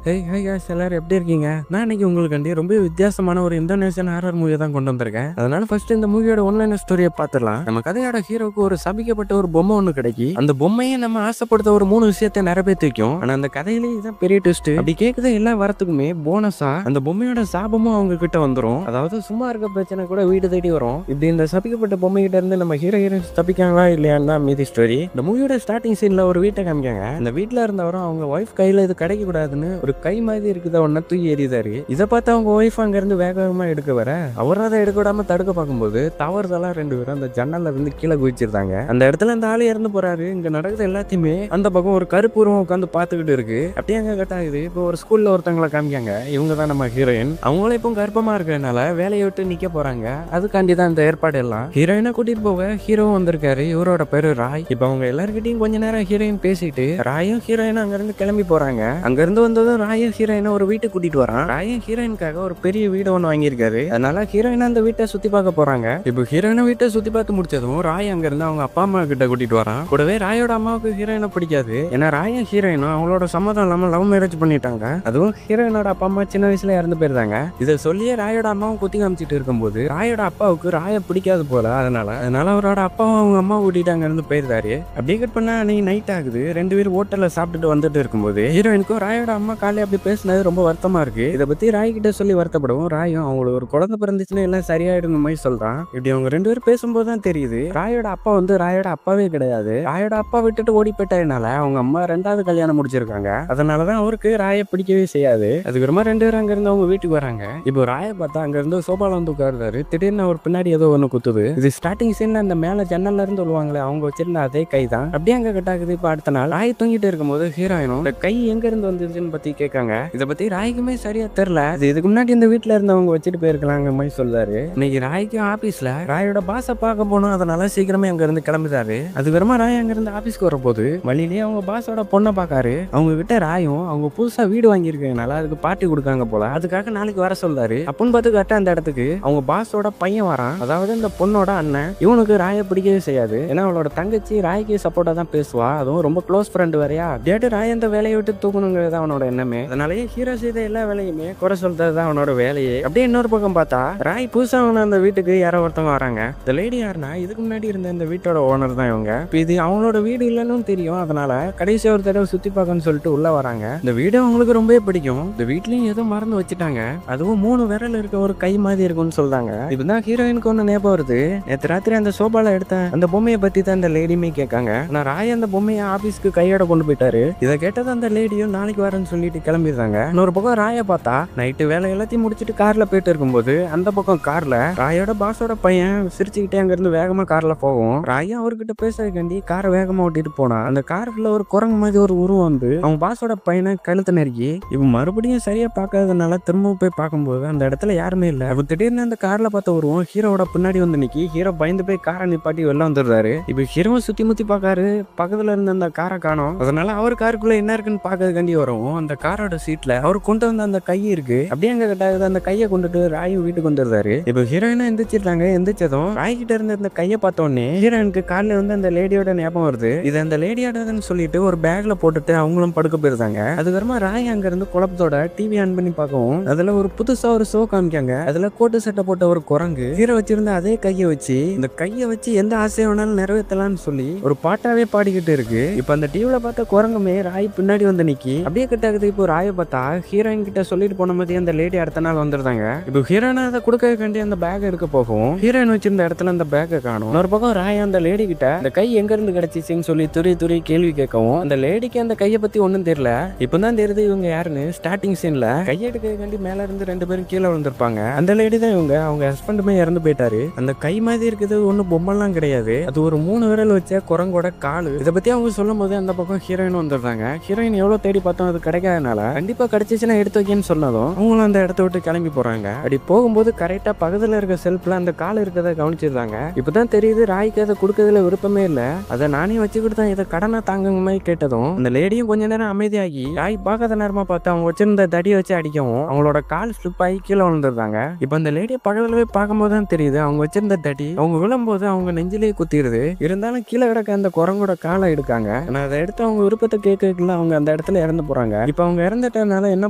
ஹே guys, எல்லாரும் எப்படி இருக்கீங்க? நான் இன்னைக்கு உங்களுக்கு ரொம்ப வித்தியாசமான ஒரு இந்தோனேஷியன் ஹாரர் மூவியை தான் கொண்டு வந்திருக்கேன். அதனால ஃபர்ஸ்ட் இந்த மூவியோட ஒன்லைன் ஸ்டோரியை பார்த்துடலாம். நம்ம கதையோட ஹீரோக்கு ஒரு சபிக்கப்பட்ட ஒரு பொம்மை ஒன்று கிடைக்கி அந்த பொம்மையை நம்ம ஆசைப்படுத்த ஒரு 3 விஷயத்தை நிறைவேற்றி வைக்கும். ஆனா அந்த கதையிலேயே இதான் பெரிய ட்விஸ்ட். அப்படி கேட்குற எல்லா வரத்துக்குமே போனஸா அந்த பொம்மையோட சாபமும் அவங்க கிட்ட வந்துடும். அதாவது சும்மா இருக்க பிரச்சனை கூட வீடு தேடி வரும். இப்படி இந்த சபிக்கப்பட்ட பொம்மை கிட்ட இருந்து நம்ம ஹீரோயின் தப்பிக்காங்களா இல்லையான்னு தான் மீதி ஸ்டோரி. இந்த மூவியோட ஸ்டார்டிங் சீன்ல ஒரு வீட்டை காமிக்காங்க. இந்த வீட்டுல இருந்தவரும் அவங்க ஒய்ஃப் கையில இது கிடைக்க கூடாதுன்னு ஒரு கை மாதிரி இருக்குதா ஒன்னா தூக்கி எறிதாரு. இதை பார்த்து அவங்க ஒய்ஃப் அங்க இருந்து வேகமா எடுக்க வர அவரும் அதை எடுக்க விடாம தடுக்க பார்க்கும்போது தவறுதெல்லாம் 2 பேரும் அந்த ஜன்னல்ல இருந்து கீழே குதிச்சிருந்தாங்க. அந்த இடத்துல அந்த ஆளு இறந்து போறாரு. இங்க நடக்குது எல்லாத்தையுமே அந்த பக்கம் ஒரு கருப்பு உருவம் உட்காந்து பாத்துக்கிட்டு இருக்கு. அப்படியே அங்க கட் ஆகுது. இப்போ ஒரு ஸ்கூல்ல ஒருத்தவங்களை காமிக்காங்க. இவங்க தான் நம்ம ஹீரோயின். அவங்களும் இப்போ கர்ப்பமா இருக்கிறதுனால வேலையை விட்டு நிக்க போறாங்க. அதுக்காண்டி தான் இந்த ஏற்பாடு எல்லாம். ஹீரோயினை கூட்டிட்டு போக ஹீரோவும் வந்திருக்காரு. இவரோட பேரு ராய். இப்போ அவங்க எல்லாருக்கிட்டையும் கொஞ்ச நேரம் ஹீரோயின் பேசிட்டு ராயும் ஹீரோயினும் அங்க இருந்து கிளம்பி போறாங்க. அங்க இருந்து வந்ததும் ராயும் ஹீரோயினை ஒரு வீட்டுக்கு கூட்டிட்டு வரான். ராயும் ஹீரோயினுக்காக ஒரு பெரிய வீடு ஒன்று வாங்கியிருக்காரு. அதனால ஹீரோயின் அந்த வீட்டை சுத்தி பார்க்க போறாங்க. இப்போ ஹீரோயினை வீட்டை சுத்தி பார்த்து முடிச்சதும் ராய் அங்க இருந்து அவங்க அப்பா அம்மா கிட்ட கூட்டிட்டு வரான். கூடவே ராயோட அம்மாவுக்கு ஹீரோயினை பிடிக்காது. ஏன்னா ராயும் ஹீரோயினும் அவங்களோட சம்மதம் இல்லாம லவ் மேரேஜ் பண்ணிட்டாங்க. அதுவும் ஹீரோயினோட அப்பா அம்மா சின்ன வயசுல இறந்து போயிருந்தாங்க. இதை சொல்லியே ராயோட அம்மாவும் குத்தி காமிச்சிட்டு இருக்கும்போது ராயோட அப்பாவுக்கு ராய பிடிக்காது போல. அதனால அவரோட அப்பாவும் அவங்க அம்மா கூட்டிட்டு அங்க இருந்து போயிருந்தாரு. அப்படியே கட் பண்ணா அன்னைக்கு நைட் ஆகுது. 2 பேரும் ஹோட்டல்ல சாப்பிட்டுட்டு வந்துட்டு இருக்கும்போது ஹீரோயினுக்கும் ராயோட அம்மா காலையில அப்படி பேசினது ரொம்ப வருத்தமா இருக்கு. இதை பத்தி ராய் கிட்ட சொல்லி வருத்தப்படவும் ராயும் அவங்களுக்கு ஒரு குழந்தை பிறந்துச்சுன்னா எல்லாம் சரியாயிடுங்க மாதிரி சொல்றான். இப்படி அவங்க 2 பேரும் பேசும்போது தான் தெரியுது ராயோட அப்பா ராயோட அப்பாவே கிடையாது. ராயோட அப்பா விட்டுட்டு ஓடி போயிட்டதுனால அவங்க அம்மா 2வது கல்யாணம் முடிச்சிருக்காங்க. அதனாலதான் அவருக்கு ராயை பிடிக்கவே செய்யாது. அதுக்கப்புறமா 2 பேரும் அங்க இருந்து அவங்க வீட்டுக்கு வராங்க. இப்போ ராயை பார்த்தா அங்க இருந்து சோபால வந்து உட்கார்றாரு. திடீர்னு அவர் பின்னாடி ஏதோ ஒண்ணு குத்துது. இது ஸ்டார்டிங் சீன்ல அந்த மேல ஜன்னல்ல இருந்து சொல்லுவாங்களே அவங்க வச்சிருந்த அதே கை தான். அப்படியே அங்க கட்டாக்குது. இப்போ அடுத்த நாள் ராய் தூங்கிட்டு இருக்கும்போது ஹீரோயினும் இந்த கை எங்க இருந்து வந்துச்சுன்னு பத்தி கேட்காங்க. இதை பத்தி ராய்க்குமே சரியா தெரியல. இதுக்கு முன்னாடி இந்த வீட்டுல இருந்தவங்க வச்சுட்டு போயிருக்கலாங்க மாதிரி சொல்றாரு. இன்னைக்கு ராய்க்கு ஆபீஸ்ல ராயோட பாஸை பார்க்க போனோம். அதனால சீக்கிரமே அங்க இருந்து கிளம்பிட்டாரு. அதுக்கப்புறமா ராய் அங்க இருந்து ஆபீஸ்க்கு வரப்போது வழியிலேயே அவங்க பாஸோட பொண்ணை பாக்காரு. அவங்க கிட்ட ராயும் அவங்க புதுசா வீடு வாங்கியிருக்கனால அதுக்கு பார்ட்டி கொடுக்காங்க போல. அதுக்காக நாளைக்கு வர சொல்றாரு. அப்படின்னு பார்த்து கரெக்டா அந்த இடத்துக்கு அவங்க பாஸோட பையன் வரான். அதாவது இந்த பொண்ணோட அண்ணன். இவனுக்கு ராயை பிடிக்கவே செய்யாது. ஏன்னா அவளோட தங்கச்சி ராய்க்கு சப்போர்ட்டா தான் பேசுவா. அதுவும் ரொம்ப க்ளோஸ் ஃப்ரெண்ட் வரையா. டேட்டு ராய் அந்த வேலையை விட்டு தூக்கணுங்கிறது அவனோட எண்ணமே. அதனாலேயே ஹீரோ செய்த எல்லா வேலையுமே குறை சொல்றது தான் அவனோட வேலையே. அப்படியே இன்னொரு பக்கம் பார்த்தா ராய் புதுசா அந்த வீட்டுக்கு யாரோ ஒருத்தவங்க வராங்க. இந்த லேடி யாருன்னா இதுக்கு முன்னாடி இருந்த இந்த வீட்டோட ஓனர் தான் இவங்க. இது அவங்களோட வீடு இல்லைன்னு தெரியும். அதனால கடைசி ஒரு தடவை சுத்தி பார்க்கணும்னு சொல்லிட்டு உள்ள வராங்க. இந்த வீடு அவங்களுக்கு ரொம்பவே பிடிக்கும். இந்த வீட்லயும் ஏதோ மறந்து வச்சுட்டாங்க. அதுவும் 3 விரல் இருக்க ஒரு கை மாதிரி இருக்கும்னு சொல்றாங்க. இப்பதான் ஹீரோயினுக்கு ஒண்ணு ஞாபகம் வருது. நேற்று ராத்திரி அந்த சோபால எடுத்த அந்த பொம்மையை பத்தி தான் இந்த லேடியுமே கேட்காங்க. ஆனா ராய் அந்த பொம்மையை ஆபீஸ்க்கு கையோட கொண்டு போயிட்டாரு. இதை கேட்டது அந்த லேடியும் நாளைக்கு வரேன்னு சொல்லிட்டு கிளம்பிடுறாங்க. இன்னொரு பக்கம் ராயை பார்த்தா நைட்டு வேலை எல்லாத்தையும் முடிச்சுட்டு கார்ல போயிட்டு இருக்கும்போது அந்த பக்கம் கார்ல ராயோட பாஸோட பையன் சிரிச்சுக்கிட்டே அங்க இருந்து வேகமா கார்ல போகும். ராயும் அவர்கிட்ட பேசுறதுக்காண்டி காரை வேகமா ஓட்டிட்டு போனா அந்த காருக்குள்ள ஒரு குரங்கு மாதிரி ஒரு உருவம் வந்து அவங்க பாஸோட பையனை கழுத்து நெருக்கி இவன் மறுபடியும் சரியா பார்க்காததுனால திரும்ப போய் பார்க்கும்போது அந்த இடத்துல யாருமே இல்ல. அப்ப திடீர்னு அந்த கார்ல பார்த்த உருவம் ஹீரோட பின்னாடி வந்து நிக்கி ஹீரோ பயந்து போய் காரை நிப்பாட்டி வெளில வந்துடுறாரு. இப்ப ஹீரோ சுத்தி முத்தி பாக்காரு. பக்கத்துல இருந்த அந்த காரை காணோம். அதனால அவர் காருக்குள்ள என்ன இருக்குன்னு பாக்கிறதுக்காண்டி வரும். அந்த காரோட சீட்ல அவர் கொண்டு வந்த அந்த கை இருக்கு. அப்படியே அங்க கட்டாகுது. அந்த கையை கொண்டுட்டு ராயும் வீட்டுக்கு வந்துடுறாரு. இப்போ ஹீரோயினா எந்திரிச்சிருக்காங்க. எந்திரிச்சதும் ராய் கிட்ட இருந்த இந்த கையை பார்த்த உடனே ஹீரோயினுக்கு காலில் வந்து அந்த லேடியோட ஞாபகம் வருது. இது அந்த லேடியோடன்னு சொல்லிட்டு ஒரு பேக்ல போட்டுட்டு அவங்களும் படுக்க போயிருந்தாங்க. அதுக்கப்புறமா ராய் அங்க இருந்து குழப்பத்தோட டிவி ஆன் பண்ணி பார்க்கவும் அதுல ஒரு புதுசா ஒரு ஷோ காமிக்காங்க. அதுல கோட்டு சட்டை போட்ட ஒரு குரங்கு ஹீரோ வச்சிருந்த அதே கையை வச்சு இந்த கையை வச்சு எந்த ஆசையை வேணாலும் நிறைவேற்றலாம்னு சொல்லி ஒரு பாட்டாவே பாடிக்கிட்டு இருக்கு. இப்ப அந்த டிவில பார்த்த குரங்குமே ராய் பின்னாடி வந்து நிக்கி அப்படியே கட்டாகுது. இப்போ ராயை பார்த்தா ஹீரோயின் கிட்ட சொல்லிட்டு போன மாதிரி அந்த லேடி அடுத்த நாள் வந்துருந்தாங்க. இப்போ ஹீரோயின் அதை கொடுக்கறதுக்காண்டி அந்த பேக் எடுக்க போகும். ஹீரோயின் வச்சிருந்த இடத்துல அந்த பேக்கை காணும். ஒரு பக்கம் ராய் அந்த லேடி கிட்ட அந்த கை எங்க இருந்து கிடைச்சிச்சுன்னு சொல்லி துரி கேள்வி கேட்கவும் அந்த லேடிக்கு அந்த கையை பத்தி ஒன்னும் தெரியல. இப்பதான் தெரியுது இவங்க யாருன்னு. ஸ்டார்டிங் சீன்ல கை எடுக்கிறதுக்காண்டி மேல இருந்து 2 பேரும் கீழே விழுந்திருப்பாங்க. அந்த லேடி தான் இவங்க. அவங்க ஹஸ்பண்டுமே இறந்து போயிட்டாரு. அந்த கை மாதிரி இருக்குது ஒன்னும் பொம்மைலாம் கிடையாது. அது ஒரு 3 விரல் வச்ச குரங்கோட காலு. இதை பத்தி அவங்க சொல்லும் போது அந்த பக்கம் ஹீரோயின் வந்துடுறாங்க. ஹீரோயின் எவ்வளவு தேடி பார்த்தோம் அது கிடைக்காதனால கண்டிப்பா கிடைச்சிச்சுன்னா எடுத்து வைக்கன்னு சொன்னதும் அவங்களும் அந்த இடத்த விட்டு கிளம்பி போறாங்க. அப்படி போகும்போது கரெக்டா பக்கத்துல இருக்க செல்ஃப்ல அந்த கால் இருக்கிறத கவனிச்சிருந்தாங்க. இப்பதான் தெரியுது ராய்க்கு அதை கொடுக்கறதுல விருப்பமே இல்ல. அதை நானே வச்சு கொடுத்தா இதை கடனை தாங்குங்க மாதிரி கேட்டதும் அந்த லேடியும் கொஞ்ச நேரம் அமைதியாகி ராய் பார்க்காத நேரமா பார்த்து அவங்க வச்சிருந்த தடியை வச்சு அடிக்கவும் அவங்களோட கால் ஸ்லிப் ஆகி கீழே விழுந்துருந்தாங்க. இப்ப அந்த லேடியை பக்கத்துல போய் பார்க்கும்போது தான் தெரியுது அவங்க வச்சிருந்த தடி அவங்க விழும்போது அவங்க நெஞ்சிலேயே குத்திடுது. இருந்தாலும் கீழே கிடக்க அந்த குரங்கோட காலை எடுக்காங்க. ஆனா அதை எடுத்து அவங்க விருப்பத்தை கேட்கல அவங்க அந்த இடத்துல இறந்து போறாங்க. இப்ப அவங்க இறந்துட்டனால என்ன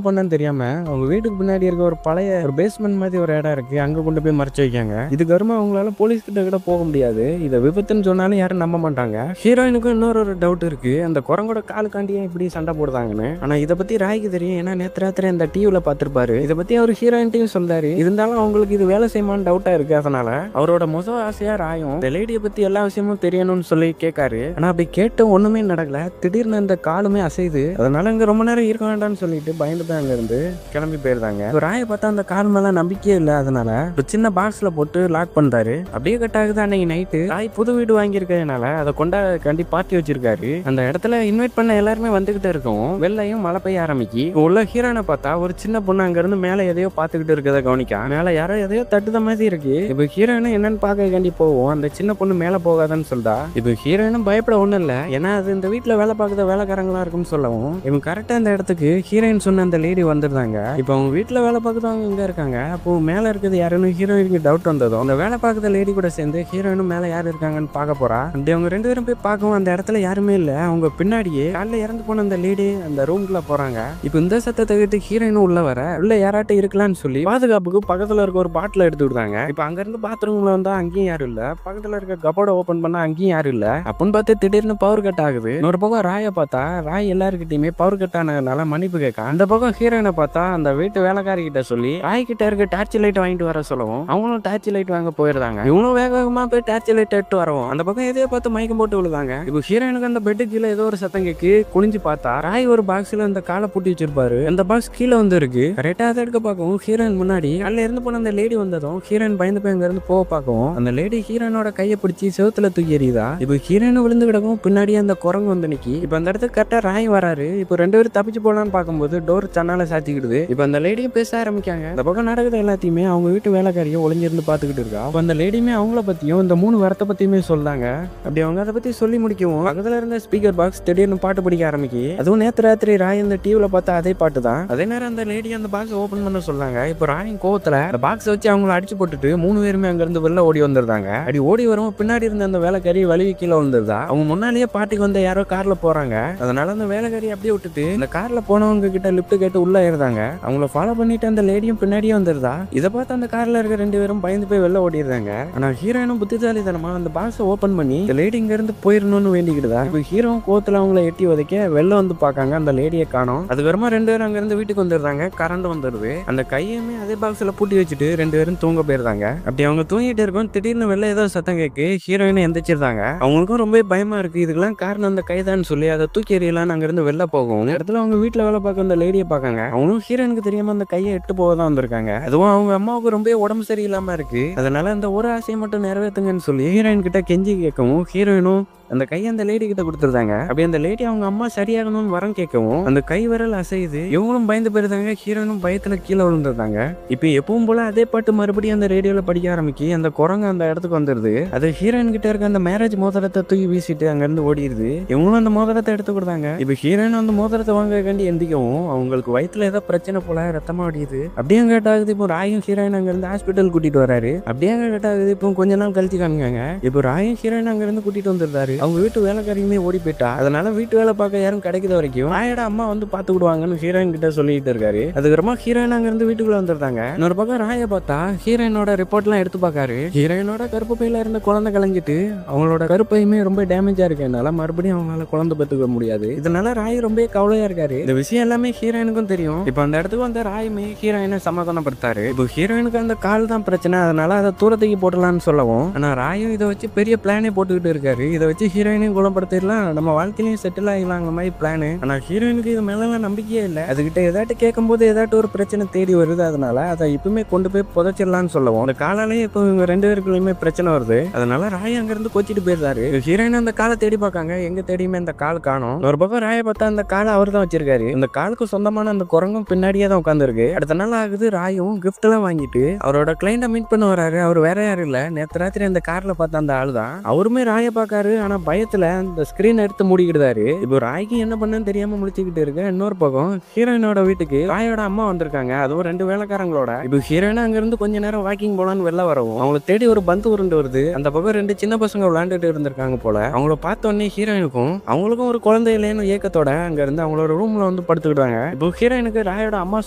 பண்ணன்னு தெரியாம அவங்க வீட்டுக்கு பின்னாடி இருக்க ஒரு பழைய ஒரு பேஸ்மெண்ட் மாதிரி ஒரு இடம் இருக்கு, அங்க கொண்டு போய் மறைச்சு வைக்காங்க. இதுக்கப்புறமா அவங்களால போலீஸ் கிட்ட கூட போக முடியாது, இதை விபத்துன்னு சொன்னாலும் யாரும் நம்ப மாட்டாங்க. ஹீரோயினுக்கும் இன்னொரு டவுட் இருக்கு, அந்த குரங்கோட காலுக்காண்டி இப்படி சண்டை போடுறாங்கன்னு. ஆனா இதை பத்தி ராய்க்கு தெரியும், ஏன்னா நேத்து ராத்திரி அந்த டிவில பாத்துருப்பாரு. இதை பத்தி அவர் ஹீரோயின்ட்டையும் சொல்றாரு. இருந்தாலும் அவங்களுக்கு இது வேலை செய்யுமான்னு டவுட்டா இருக்கு. அதனால அவரோட முதல் ஆசையா ராயும் இந்த லேடியை பத்தி எல்லா விஷயமும் தெரியணும்னு சொல்லி கேட்காரு. ஆனா அப்படி கேட்டு ஒண்ணுமே நடக்கல. திடீர்னு அந்த காலுமே அசைது. அதனால அங்க ரொம்ப நேரம் இருக்க வேண்டாம்னு சொல்லிட்டு பயந்து போய் அங்க இருந்து கிளம்பி போயிருந்தாங்க. ராயை பார்த்தா அந்த கால் மேல நம்பிக்கையே இல்லை. அதனால ஒரு சின்ன பாக்ஸ்ல போட்டு லாக் பண்றாரு. அப்படியே கட் ஆகுது. அன்னைக்கு நைட்டு ராய் புது வீடு வாங்கியிருக்கிறதுனால அதை கொண்டா கண்டி பார்ட்டி வச்சிருக்காரு. அந்த இடத்துல இன்வைட் பண்ண எல்லாருமே வந்துகிட்டு இருக்கும். வெள்ளையும் மழை பெய்ய ஆரம்பிக்கி. உள்ள ஹீரோனை பார்த்தா ஒரு சின்ன பொண்ணு அங்க இருந்து மேல எதையோ பாத்துக்கிட்டு இருக்கத கவனிக்கா. மேல யாரோ எதையோ தட்டுத மாதிரி இருக்கு. இப்ப ஹீரோயினும் என்னன்னு பார்க்க வேண்டி போவோம். அந்த சின்ன பொண்ணு மேல போகாதான்னு சொல்றா. இப்ப ஹீரோயினும் பயப்பட ஒண்ணும் இல்ல, ஏன்னா அது இந்த வீட்டுல வேலை பார்க்குற வேலைக்காரங்களா இருக்குன்னு சொல்லவும் இவங்க கரெக்டா அந்த இடத்துக்கு ஹீரோயின் சொன்ன அந்த லேடி வந்துருந்தாங்க. இப்ப அவங்க வீட்டுல வேலை பார்க்குறவங்க இங்க இருக்காங்க. அப்போ மேல இருக்குது யாருன்னு ஹீரோயினுக்கு டவுட் வந்ததும் அந்த வேலை பார்க்குற லேடி கூட சேர்ந்து ஹீரோயினும் மேல யாரு இருக்காங்கன்னு பார்க்க போறா. அப்படி அவங்க ரெண்டு பேரும் போய் பார்க்கவும் அந்த இடத்துல யாருமே இல்ல. அவங்க பின்னாடியே காலைல இறந்து போன அந்த லேடி அந்த ரூம்குள்ள போறாங்க. இப்ப இந்த சத்தத்தை கேட்டு ஹீரோயினும் உள்ள வர உள்ள யாராட்டும் இருக்கலாம்னு சொல்லி பாதுகாப்புக்கு பக்கத்துல இருக்க ஒரு பாட்டில் எடுத்து விடுறாங்க. இப்ப அங்க இருந்து பாத்ரூம்ல வந்தா அங்கேயும் யாரும் இல்ல. பக்கத்துல இருக்க கபோர்ட ஓபன் பண்ணா அங்கேயும் யாரும் இல்ல. அப்படின்னு பார்த்து திடீர்னு பவர் கட் ஆகுது. இன்னொரு பக்கம் ராயை பார்த்தா ராய் எல்லாருக்கிட்டையுமே பவர் கட் ஆனதுனால மன்னிப்பு கேட்க. அந்த பக்கம் ஹீரோயினை பார்த்தா அந்த வீட்டு வேலைக்காரி கிட்ட சொல்லி ராய் கிட்ட இருக்க டார்ச் லைட் வாங்கிட்டு வர சொல்லவும் அவங்களும் டார்ச் லைட் வாங்க போயிருந்தாங்க. இவங்களும் வேக வேகமா போய் டார்ச் லைட் எடுத்து வரவும் அந்த பக்கம் எதையோ பார்த்து மயக்கம் போட்டு விழுதாங்க. இப்போ ஹீரோயினுக்கு அந்த பெட்டு கீழே ஏதோ ஒரு சத்தம் கேக்கு. குனிஞ்சு பார்த்தா ராய் ஒரு பாக்ஸ்ல அந்த காலை பூட்டி வச்சிருப்பாரு. அந்த பாக்ஸ் கீழே வந்து இருக்கு. கரெக்டா அதை எடுக்க பார்க்கவும் ஹீரோயின் முன்னாடி அதுல இருந்து போன அந்த லேடி வந்ததும் ஹீரோயின் பயந்து போய் அங்க இருந்து போக பார்க்கவும் அந்த லேடி ஹீரோனோட கையை பிடிச்சி செவுத்துல தூக்கி எறியுதா. இப்போ ஹீரோயின் விழுந்து கிடக்கும். பின்னாடி அந்த குரங்கு வந்து நிக்கி. இப்ப அந்த இடத்துக்கு கரெக்டா ராய் வராரு. இப்போ ரெண்டு பேரும் தப்பிச்சு போலான்னு பார்க்கும்போது டோர் சன்னால சாத்திக்கிடுது. இப்ப அந்த லேடியும் பேச ஆரம்பிக்காங்க. இந்த பக்கம் நடக்குது எல்லாத்தையுமே அவங்க வீட்டு வேலைக்காரியை ஒளிஞ்சிருந்து பாத்துக்கிட்டு இருக்கா. அப்ப அந்த லேடியுமே அவங்கள பத்தியும் இந்த 3 வரத்தை பத்தியுமே சொல்றாங்க. அப்படி அவங்க அதை பத்தி சொல்லி முடிக்கவும் பக்கத்துல இருந்த ஸ்பீக்கர் பாக்ஸ் திடீர்னு பாட்டு பிடிக்க ஆரம்பிக்கி. அதுவும் நேத்து ராத்திரி ராய் அந்த டிவில பார்த்தா அதே பாட்டு தான். அதே நேரம் அந்த லேடி அந்த பாக்ஸ் ஓபன் பண்ண சொல்றாங்க. இப்போ ராயின் கோவத்துல அந்த பாக்ஸ் வச்சு அவங்கள அடிச்சு போட்டுட்டு 3 பேருமே அங்க இருந்து வெளில ஓடி வந்துருந்தாங்க. அப்படி ஓடி வரும் பின்னாடி இருந்த அந்த வேலைக்காரி வலிவு கீழே வந்துருதா. அவங்க முன்னாலேயே பாட்டிக்கு வந்து யாரோ கார்ல போறாங்க. அதனால அந்த வேலைக்காரி அப்படியே விட்டுட்டு இந்த கார்ல போனவங்க கிட்ட லிப்ட் கேட்டு உள்ள ஏறுறாங்க. அவங்கள ஃபாலோ பண்ணிட்டு அந்த லேடியும் பின்னாடியே வந்துருதா. இதை பார்த்து அந்த கார்ல இருக்க 2 பேரும் பயந்து போய் வெளில ஓடிடுறாங்க. ஆனா ஹீரோயினும் புத்திசாலித்தனமா அந்த பாக்ஸ் ஓபன் பண்ணி இந்த லேடி இங்க இருந்து போயிடணும்னு வேண்டிக்கிட்டுதா. இப்போ ஹீரோ கோத்துல அவங்கள எட்டி உதைக்க வெளில வந்து பாக்காங்க. அந்த லேடியை காணோம். அதுக்கப்புறமா 2 பேரும் அங்க இருந்து வீட்டுக்கு வந்துடுறாங்க. கரண்ட் வந்துடுது. அந்த கையுமே அதே பாக்ஸ்ல பூட்டி வச்சுட்டு 2 பேரும் தூங்க போயிருந்தாங்க. அப்படி அவங்க தூங்கிட்டு இருக்கும். திடீர்னு வெளில ஏதோ சத்தம் கேக்கு. ஹீரோயினை எந்திரிச்சிருந்தாங்க. அவங்களுக்கும் ரொம்ப பயமா இருக்கு. இதுக்கெல்லாம் காரணம் அந்த கைதான்னு சொல்லி அதை தூக்கி எறியலான்னு அங்க இருந்து வெளில போகும். இடத்துல அவங்க வீட்டுல வேலை பார்க்க அந்த லேடியை பார்க்காங்க. அவங்களும் ஹீரோயினுக்கு தெரியாம அந்த கையை எட்டு போக தான் வந்திருக்காங்க. அதுவும் அவங்க அம்மாவுக்கு ரொம்ப உடம்பு சரியில்லாம இருக்கு. அதனால அந்த ஒரு ஆசையை மட்டும் நிறைவேற்றுங்கன்னு சொல்லி ஹீரோயின் கிட்ட கெஞ்சி கேட்கவும் ஹீரோயினும் அந்த கையை அந்த லேடி கிட்ட கொடுத்துருந்தாங்க. அப்படி அந்த லேடி அவங்க அம்மா சரியாகணும்னு வரம் கேட்கவும் அந்த கை விரல் அசையுது. இவங்களும் பயந்து போயிருந்தாங்க. ஹீரோயினும் பயத்துல கீழே விழுந்துருந்தாங்க. இப்ப எப்பவும் போல அதே பாட்டு மறுபடியும் அந்த ரேடியோல படிக்க ஆரம்பிக்கி அந்த குரங்கு அந்த இடத்துக்கு வந்துருது. அது ஹீரோயின் கிட்ட இருக்க அந்த மேரேஜ் மோதிரத்தை தூக்கி வீசிட்டு அங்க இருந்து ஓடிடுது. இவங்களும் அந்த மோதிரத்தை எடுத்து கொடுத்தாங்க. இப்ப ஹீரோயின் அந்த மோதிரத்தை வாங்க வேண்டி எந்திக்கவும் அவங்களுக்கு வயிற்றுல ஏதோ பிரச்சனை போல ரத்தமா ஓடிடுது. அப்படியே கேட்டாகுது. இப்போ ராயும் ஹீரோயின் அங்க இருந்து ஹாஸ்பிட்டல் கூட்டிட்டு வராரு. அப்படியே கேட்டாகுது. இப்போ கொஞ்ச நாள் கழிச்சு காமிக்காங்க. இப்போ ராயும் ஹீரோயின் அங்க இருந்து கூட்டிட்டு வந்துருந்தாரு. அவங்க வீட்டு வேலைக்காரியுமே ஓடி போயிட்டா. அதனால வீட்டு வேலை பார்க்க யாரும் கிடைக்கிற வரைக்கும் ராயோட அம்மா வந்து பாத்து விடுவாங்கன்னு ஹீரோயின் கிட்ட சொல்லிட்டு இருக்காரு. அதுக்கப்புறமா ஹீரோயின் அங்க இருந்து வீட்டுக்குள்ள வந்துருந்தாங்க. இன்னொரு பக்கம் ராயை பார்த்தா ஹீரோயினோட ரிப்போர்ட் எல்லாம் எடுத்து பாக்காரு. ஹீரோயினோட கருப்பு பையில இருந்த குழந்தை கலைஞ்சிட்டு அவங்களோட கருப்பையுமே ரொம்ப டேமேஜா இருக்கனால மறுபடியும் அவங்களால குழந்தை பெற்றுக்க முடியாது. இதனால ராய் ரொம்ப கவலையா இருக்காரு. இந்த விஷயம் எல்லாமே ஹீரோயினுக்கும் தெரியும். இப்ப அந்த இடத்துக்கு வந்த ராயுமே ஹீரோயினை சமாதானப்படுத்தாரு. இப்போ ஹீரோயினுக்கு அந்த கால் தான் பிரச்சனை. அதனால அதை தூரத்துக்கு போட்டலாம்னு சொல்லவும் ஆனா ராயும் இதை வச்சு பெரிய பிளானே போட்டுக்கிட்டு இருக்காரு. இதை வச்சு ஹீரோயினையும் குணப்படுத்திடலாம், நம்ம வாழ்க்கையிலையும் செட்டில் ஆகிடலாங்கிற மாதிரி பிளானு. ஆனா ஹீரோயினுக்கு இது மேல நம்பிக்கையே இல்லை. அதுகிட்ட ஏதாட்டு கேட்கும் போது ஏதாட்டு ஒரு பிரச்சனை தேடி வருது. அதனால அதை இப்பவுமே கொண்டு போய் புதைச்சிடலாம்னு சொல்லவும் அந்த காலாலேயே இப்போ இவங்க 2 பேருக்குள்ளயுமே பிரச்சனை வருது. அதனால ராய் அங்க இருந்து கொச்சிட்டு போயிருந்தாரு. ஹீரோயின் அந்த காலை தேடி பார்க்காங்க. எங்க தேடியுமே அந்த கால் காணும். ஒரு பக்கம் ராயை பார்த்தா அந்த காலை அவர் தான் வச்சிருக்காரு. இந்த காலுக்கு சொந்தமான அந்த குரங்கும் பின்னாடியே தான் உட்காந்துருக்கு. அடுத்த நாள் ஆகுது. ராயும் கிஃப்ட் எல்லாம் வாங்கிட்டு அவரோட கிளைண்ட மீட் பண்ண வராரு. அவர் வேற யாரும் இல்ல, நேற்று ராத்திரி அந்த கார்ல பார்த்த அந்த ஆளு தான். அவருமே ராயை பார்க்காரு. ஆனா ஆனா பயத்துல அந்த ஸ்கிரீன் எடுத்து மூடிக்கிட்டாரு. இப்போ ராய்க்கு என்ன பண்ணன்னு தெரியாம முடிச்சுக்கிட்டு இருக்க. இன்னொரு பக்கம் ஹீரோயினோட வீட்டுக்கு ராயோட அம்மா வந்திருக்காங்க, அதுவும் 2 வேலைக்காரங்களோட. இப்போ ஹீரோயின் அங்க இருந்து கொஞ்ச நேரம் வாக்கிங் போலான்னு வெளில வரவும் அவங்களை தேடி ஒரு பந்து உருண்டு வருது. அந்த பக்கம் 2 சின்ன பசங்க விளையாண்டுட்டு இருந்திருக்காங்க போல. அவங்கள பார்த்த உடனே ஹீரோயினுக்கும் அவங்களுக்கும் ஒரு குழந்தை இல்லைன்னு ஏக்கத்தோட அங்க இருந்து அவங்களோட ரூம்ல வந்து படுத்துக்கிட்டாங்க. இப்போ ஹீரோயினுக்கு ராயோட அம்மா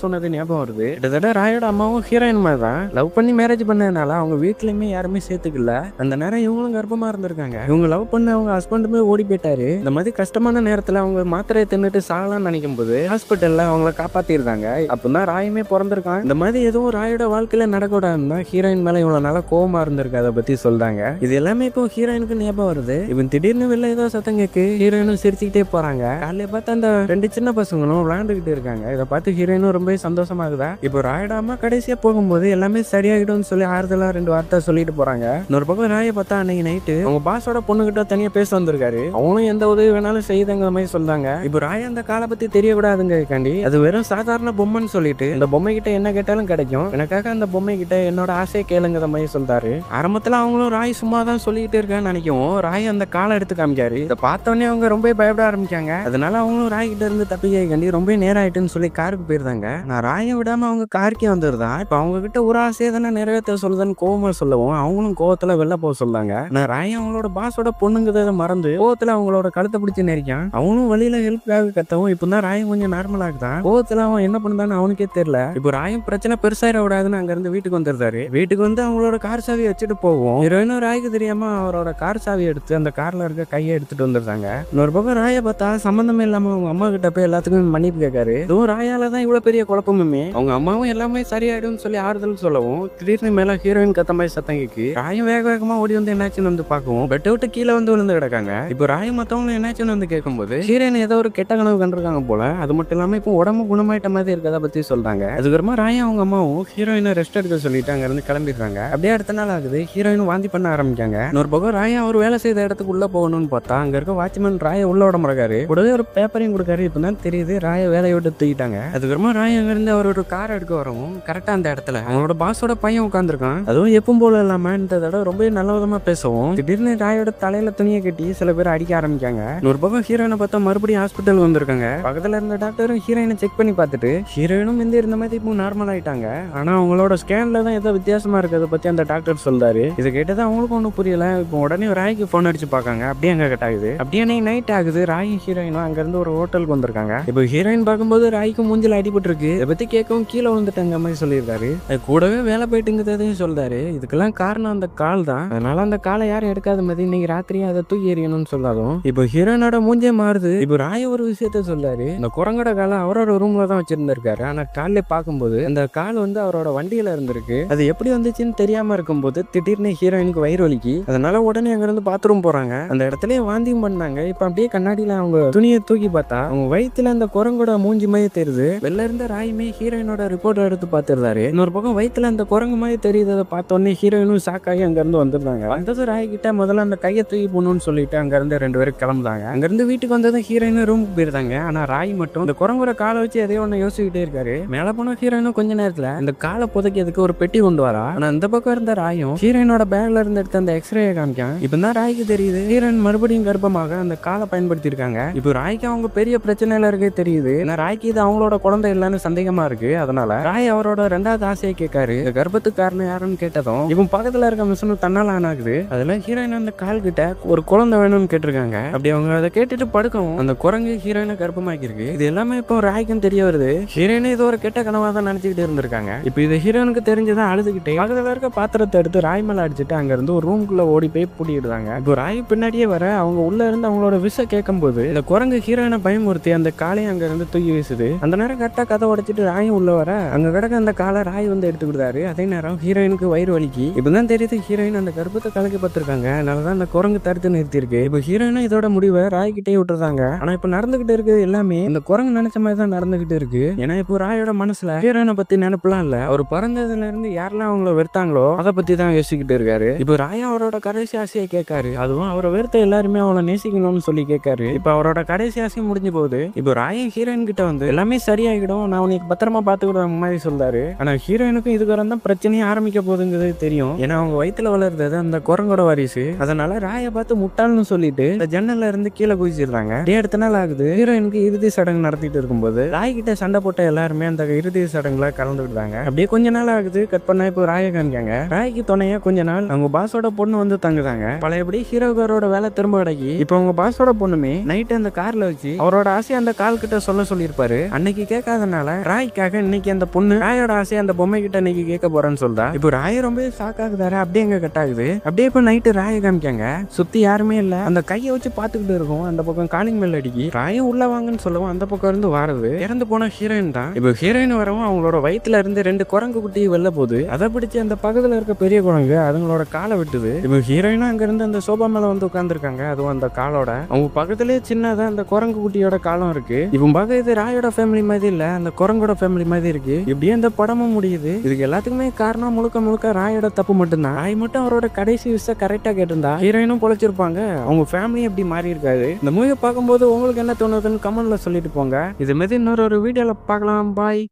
சொன்னது ஞாபகம் வருது. கிட்டத்தட்ட ராயோட அம்மாவும் ஹீரோயின் மாதிரி தான் லவ் பண்ணி மேரேஜ் பண்ணதுனால அவங்க வீட்லயுமே யாருமே சேர்த்துக்கல. அந்த நேரம் இவங்களும் கர்ப்பமா இருந்திருக்காங்க. இவங்க லவ் பண்ண அவங்க ஹஸ்பண்டுமே ஓடி போயிட்டாரு. இந்த மாதிரி கஷ்டமான நேரத்துல அவங்க மாத்திரையை தின்னுட்டு சாகலாம்னு நினைக்கும் போது ஹாஸ்பிட்டல்ல அவங்கள காப்பாத்திருந்தாங்க. அப்பதான் ராயுமே பிறந்திருக்கான். இந்த மாதிரி எதுவும் ராயோட வாழ்க்கையில நடக்கூடாதுன்னா ஹீரோயின் மேல இவ்வளவு நாளா கோவமா இருந்திருக்கு. அதை பத்தி சொல்றாங்க. இது எல்லாமே இப்போ ஹீரோயினுக்கு ஞாபகம் வருது. இவன் திடீர்னு வெளில ஏதோ சத்தம் கேக்கு ஹீரோயினும் சிரிச்சுக்கிட்டே போறாங்க. காலையில பார்த்து அந்த 2 சின்ன பசங்களும் விளையாண்டுகிட்டு இருக்காங்க. இதை பார்த்து ஹீரோயினும் ரொம்ப சந்தோஷமாகுதா. இப்போ ராயோட அம்மா கடைசியா போகும்போது எல்லாமே சரியாகிடும் சொல்லி ஆறுதலா 2 வார்த்தை சொல்லிட்டு போறாங்க. இன்னொரு பக்கம் ராயை பார்த்தா அன்னைக்கு நைட்டு அவங்க பாஸோட பொண்ணுகிட்ட தனியா பேச வந்திருக்காரு. அவனும் எந்த உதவி வேணாலும் செய்யுதுங்கிற மாதிரி சொல்றாங்க. இப்போ ராய் அந்த காலை பத்தி தெரியக்கூடாதுங்கிறதுக்காண்டி அது வெறும் சாதாரண பொம்மைன்னு சொல்லிட்டு இந்த பொம்மை கிட்ட என்ன கேட்டாலும் கிடைக்கும், எனக்காக அந்த பொம்மை கிட்ட என்னோட ஆசையை கேளுங்கிற மாதிரி சொல்றாரு. ஆரம்பத்துல அவங்களும் ராய் சும்மா தான் சொல்லிட்டு இருக்கான்னு நினைக்கவும் ராய் அந்த காலை எடுத்து காமிக்காரு. இதை பார்த்தோன்னே அவங்க ரொம்ப பயப்பட ஆரம்பிச்சாங்க. அதனால அவங்களும் ராய் கிட்ட இருந்து தப்பிக்காண்டி ரொம்ப நேரம் ஆயிட்டுன்னு சொல்லி காருக்கு போயிருந்தாங்க. நான் ராயை விடாம அவங்க காருக்கே வந்துருதான். இப்ப அவங்க கிட்ட ஒரு ஆசையை தானே நிறைவேற்ற சொல்லுதுன்னு கோவமா சொல்லவும் அவங்களும் கோவத்துல வெளில போக சொல்றாங்க. நான் ராய் அவங்களோட பாஸோட பொண்ணுங்கிறத மறந்து கோவத்துல அவங்களோட கழுத்தை பிடிச்சி நெரிக்கான். அவனும் வழியில ஹெல்ப்காக கத்தவும் இப்பதான் ராயம் கொஞ்சம் நார்மலா இருக்குதான். கோவத்துல அவன் என்ன பண்ணான்னு அவனுக்கே தெரியல. இப்போ ராயம் பிரச்சனை பெருசாயிட விடாதுன்னு அங்க இருந்து வீட்டுக்கு வந்துருந்தாரு. வீட்டுக்கு வந்து அவங்களோட கார் சாவி வச்சுட்டு போவோம். ஹீரோயினும் ராய்க்கு தெரியாம அவரோட கார் சாவி எடுத்து அந்த கார்ல இருக்க கையை எடுத்துட்டு வந்துருந்தாங்க. இன்னொரு பக்கம் ராயை பார்த்தா சம்பந்தமே இல்லாம அவங்க அம்மா கிட்ட போய் எல்லாத்துக்கும் மன்னிப்பு கேட்காரு. இதுவும் ராயால தான் இவ்வளவு பெரிய குழப்பமுமே. அவங்க அம்மாவும் எல்லாமே சரியாயிடும் சொல்லி ஆறுதல் சொல்லவும் திடீர்னு மேல ஹீரோயின் கத்த மாதிரி சத்தம் கேக்கு. ராயம் வேக வேகமா ஓடி வந்து என்னாச்சுன்னு வந்து பாக்கவும் பெட்டை விட்டு கீழே வந்து விழுந்து கிடக்காங்க. இப்போ ராயம் மத்தவங்க என்னாச்சுன்னு வந்து கேட்கும்போது ஹீரோயின் ஏதோ ஒரு கெட்ட கனவு கண்டிருக்காங்க போல. அது மட்டும் இல்லாம இப்போ உடம்பு குணமாயிட்ட மாதிரி இருக்கதை பத்தி சொல்றாங்க. அதுக்கப்புறமா ராயம் அவங்க அம்மாவும் ஹீரோயினை ரெஸ்ட் எடுக்க சொல்லிட்டு அங்க இருந்து கிளம்பிடுறாங்க. அப்படியே அடுத்த நாள் ஆகுது. ஹீரோயின் வாந்தி பண்ண ஆரம்பிக்காங்க. இன்னொரு பக்கம் ராயா அவர் வேலை செய்த இடத்துக்கு உள்ள போகணும்னு பார்த்தா அங்க இருக்க வாட்ச்மேன் ராய உள்ள விட முறக்காரு. கூடவே ஒரு பேப்பரையும் கொடுக்காரு. இப்பதான் தெரியுது ராய வேலையை விட்டு தூக்கிட்டாங்க. அதுக்கப்புறமா ராய அங்க இருந்து அவர் ஒரு கார் எடுக்க வரவும் கரெக்டா அந்த இடத்துல அவங்களோட பாஸோட பையன் உட்காந்துருக்கான். அதுவும் எப்பவும் போல இல்லாம இந்த தடவை ரொம்ப நல்ல விதமா பேசவும் திடீர்னு ராயோட தலையில துணியை கட்டி சில பேர் அடிக்க ஆரம்பிக்காங்க. ஒரு பக்கம் ஹீரோயினை பார்த்தா மறுபடியும் ஹாஸ்பிட்டல் வந்திருக்காங்க. பக்கத்துல இருந்த டாக்டரும் ஹீரோயினை செக் பண்ணி பார்த்துட்டு ஹீரோயினும் இருந்த மாதிரி இப்போ நார்மல் ஆயிட்டாங்க. ஆனா அவங்களோட ஸ்கேன்ல தான் ஏதோ வித்தியாசமா இருக்கிறத பத்தி அந்த டாக்டர் சொல்றாரு. இதை கேட்டது அவங்களுக்கும் ஒன்றும் புரியல. இப்போ உடனே ராய்க்கு போன் அடிச்சு பார்க்காங்க. அப்படியே அங்க கட் ஆகுது. அப்படியே நைட் ஆகுது. ராயும் ஹீரோயினும் அங்க இருந்து ஒரு ஹோட்டலுக்கு வந்திருக்காங்க. இப்போ ஹீரோயின் பார்க்கும்போது ராய்க்கு மூஞ்சில அடிபட்டு இருக்கு. இதை பத்தி கேட்கவும் கீழே வந்துட்டாங்க மாதிரி சொல்லியிருக்காரு. அது கூடவே வேலை போயிட்டுங்கிறதையும் சொல்றாரு. இதுக்கெல்லாம் காரணம் அந்த கால் தான். அதனால அந்த காலை யாரும் எடுக்காத மாதிரி இன்னைக்கு ராத்திரியே அதை தூக்கி எறியணும்னு சொல்லாதும் இப்போ ஹீரோயினோட மூஞ்சே மாறுது. இப்போ ராய ஒரு விஷயத்த சொல்றாரு. இந்த குரங்கோட காலை அவரோட ரூம்ல தான் வச்சிருந்திருக்காரு. ஆனா காலைல பார்க்கும்போது அந்த கால் வந்து அவரோட வண்டியில இருந்திருக்கு. அது எப்படி வந்துச்சுன்னு தெரியாம இருக்கும்போது திடீர்னு ஹீரோயினுக்கு வயிறு வலிக்கு. அதனால உடனே அங்க இருந்து பாத்ரூம் போறாங்க. அந்த இடத்துல வாந்தியும் பண்ணாங்க. இப்ப அப்படியே கண்ணாடியில அவங்க துணியை தூக்கி பார்த்தா அவங்க வயிற்றுல அந்த குரங்கோட மூஞ்சி மாதிரி தெரியுது. வெளில இருந்த ராயுமே ஹீரோயினோட ரிப்போர்ட் எடுத்து பாத்துருந்தாரு. இன்னொரு பக்கம் வயிற்றுல அந்த குரங்கு மாதிரி தெரியுதை பார்த்தோன்னே ஹீரோயினும் ஷாக்காகி அங்க இருந்து வந்துருந்தாங்க. வந்தது ராய் கிட்ட முதல்ல அந்த கையை தூக்கி போகணும்னு சொல்லிட்டு அங்க இருந்து 2 பேரும் கிளம்புதாங்க. அங்க இருந்து வீட்டுக்கு வந்ததும் ஹீரோயின் ரூமுக்கு போயிருந்தாங்க. ஆனா ராய் மட்டும் இந்த குரங்கோட காலை வச்சு எதையோ ஒண்ணு யோசிச்சுக்கிட்டே இருக்காரு. மேல போன ஹீரோயினும் கொஞ்ச நேரத்துல இந்த காலை புதைக்கிறதுக்கு ஒரு பெட்டி கொண்டு வரா. ஆனா இந்த பக்கம் இருந்த ராயும் ஹீரோயினோட பேக்ல இருந்து எடுத்த அந்த எக்ஸ்ரே காமிக்கான். இப்பதான் ராய்க்கு தெரியுது ஹீரோயின் மறுபடியும் கர்ப்பமாக அந்த காலை பயன்படுத்தி இருக்காங்க. இப்போ ராய்க்கு அவங்க பெரிய பிரச்சனையில இருக்கே தெரியுது. ஏன்னா ராய்க்கு இது அவங்களோட குழந்தை இல்லைன்னு சந்தேகமா இருக்கு. அதனால ராய் அவரோட 2வது ஆசையை கேட்காரு. இந்த கர்ப்பத்துக்கு காரணம் யாருன்னு கேட்டதும் இவன் பக்கத்துல இருக்க மிஷினும் தன்னால ஆனாகுது. அதுல ஹீரோயின் அந்த கால் கிட்ட ஒரு குழந்தை வேணும்னு கேட்டிருக்காங்க. அப்படி அவங்க அதை கேட்டுட்டு படுக்கவும் அந்த குரங்கு ஹீரோயினை கர்ப்பமாக்கி இருக்கு. இது எல்லாமே இப்போ ராய்க்கும் தெரிய வருது. ஹீரோயினை இது ஒரு கெட்ட கனவா தான் நினைச்சுக்கிட்டு இருந்திருக்காங்க. இப்போ இது ஹீரோனுக்கு தெரிஞ்சதான் அழுதுகிட்டே பக்கத்துல இருக்க பாத்திரத்தை எடுத்து ராய் மேல அடிச்சுட்டு அங்க இருந்து ஒரு ரூம்குள்ள ஓடி போய் பூட்டிடுறாங்க. இப்போ ராய் பின்னாடியே வர அவங்க உள்ள இருந்து அவங்களோட விஷ கேட்கும் போது இந்த குரங்கு ஹீரோயினை பயமுறுத்தி அந்த காலையும் அங்க இருந்து தூக்கி வீசுது. அந்த நேரம் கரெக்டா கதை உடைச்சிட்டு ராயும் உள்ள வர அங்க கிடக்க அந்த காலை ராய் வந்து எடுத்துக்கிட்டாரு. அதே நேரம் ஹீரோயினுக்கு வயிறு வலிக்கு. இப்பதான் தெரியுது ஹீரோயின் அந்த கர்ப்பத்தை கலக்கி பார்த்திருக்காங்க. அதனாலதான் அந்த குரங்கு தடுத்து நிறுத்தி இருக்கு. இப்போ ஹீரோயினும் இதோட முடிவை ராய் கிட்டே விட்டுறாங்க. ஆனா இப்ப நடந்துகிட்டு இருக்கு எல்லாமே இந்த குரங்கு நினைச்ச மாதிரி தான் நடந்துகிட்டு இருக்கு. ஏன்னா இப்போ ராயோட மனசுல ஹீரோயினை பத்தி நினைப்புலாம் இல்ல. அவர் பிறந்ததுல இருந்து யாரெல்லாம் அவங்கள வெறுத்தாங்களோ அதை பத்தி தான் யோசிச்சுக்கிட்டு இருக்காரு. இப்போ ராயா அவரோட கடைசி ஆசையை கேட்காரு. அதுவும் அவரை வெறுத்த எல்லாருமே அவளை நேசிக்கணும்னு சொல்லி கேட்காரு. இப்ப அவரோட கடைசி ஆசையும் முடிஞ்சு போகுது. இப்போ ராயும் ஹீரோயின் கிட்ட வந்து எல்லாமே சரியாகிடும், நான் உனக்கு பத்திரமா பாத்துக்கிற மாதிரி சொல்றாரு. ஆனா ஹீரோயினுக்கும் இதுக்கப்புறம் தான் பிரச்சனையே ஆரம்பிக்க போகுதுங்கிறது தெரியும். ஏன்னா அவங்க வயிற்றுல வளர்றது அந்த குரங்கோட வாரிசு. அதனால ராயை பார்த்து முட்டாள்னு சொல்லிட்டு இந்த ஜன்னல்ல இருந்து கீழே குதிச்சிடுறாங்க. அடுத்த நாள் ஆகுது. ஹீரோயினுக்கு இறுதி சடங்கு நடத்திட்டு இருக்கும்போது ராய் கிட்ட சண்டை போட்ட எல்லாருமே அந்த இறுதி சடங்குல கலந்துக்கிட்டாங்க. அப்படியே கொஞ்ச நாள் ஆகுது. கட் பண்ணா இப்போ ராய காமிக்காங்க. ராய்க்கு துணையா கொஞ்ச நாள் அவங்க பாஸோட பொண்ணு வந்து தங்குதாங்க. பழையபடி ஹீரோகாரோட வேலை திரும்ப கிடைக்கி இப்போ அவங்க பாஸோட பொண்ணுமே நைட் அந்த கார்ல வச்சு அவரோட ஆசையை அந்த கால் கிட்ட சொல்லியிருப்பாரு. அன்னைக்கு கேட்காதனால ராய்க்காக இன்னைக்கு அந்த பொண்ணு ராயோட ஆசையை அந்த பொம்மை கிட்ட இன்னைக்கு கேட்க போறேன்னு சொல்றா. இப்போ ராய ரொம்ப ஷாக் ஆகுதாரு. அப்படியே எங்க கட் ஆகுது. அப்படியே இப்போ நைட்டு ராய காமிக்காங்க. சுத்தி யாருமே இல்ல. அந்த கையை வச்சு பாத்துக்கிட்டு இருக்கும். அந்த பக்கம் காலிங் பெல் அடிக்கி ராயும் உள்ள வாங்கன்னு சொல்லவும் அந்த பக்கம் இருந்து வாரது இறந்து போன ஹீரோயின் தான். இப்போ ஹீரோயின் வரவும் அவங்களோட வயிற்றுல இருந்து 2 குரங்கு குட்டி வெளில போகுது. அதை பிடிச்சி அந்த பக்கத்துல இருக்க பெரிய குரங்கு அதுங்களோட காலை விட்டுது. இப்போ ஹீரோயினும் அங்க இருந்து அந்த சோபா மேல வந்து உட்காந்துருக்காங்க. அதுவும் அந்த காலோட அவங்க பக்கத்திலேயே சின்னதா அந்த குரங்கு குட்டியோட காலம் இருக்கு. இப்போ பார்க்க இது ராயோட ஃபேமிலி மாதிரி இல்ல, அந்த குரங்கோட ஃபேமிலி மாதிரி இருக்கு. இப்படியே அந்த படமும் முடியுது. இதுக்கு எல்லாத்துக்குமே காரணம் முழுக்க ராயோட தப்பு மட்டும்தான். ராய் மட்டும் அவரோட கடைசி விஷயம் கரெக்டா கேட்டிருந்தா ஹீரோயினும் பொழைச்சிருப்பாங்க. அவங்க ஃபேமிலி எப்படி மாறி இருக்காது. இந்த மூவியை பார்க்கும்போது உங்களுக்கு என்ன தோணுதுன்னு கமெண்ட்ல சொல்லிட்டு போங்க. இது மாதிரி இன்னொரு வீடியோல பார்க்கலாம். பாய்.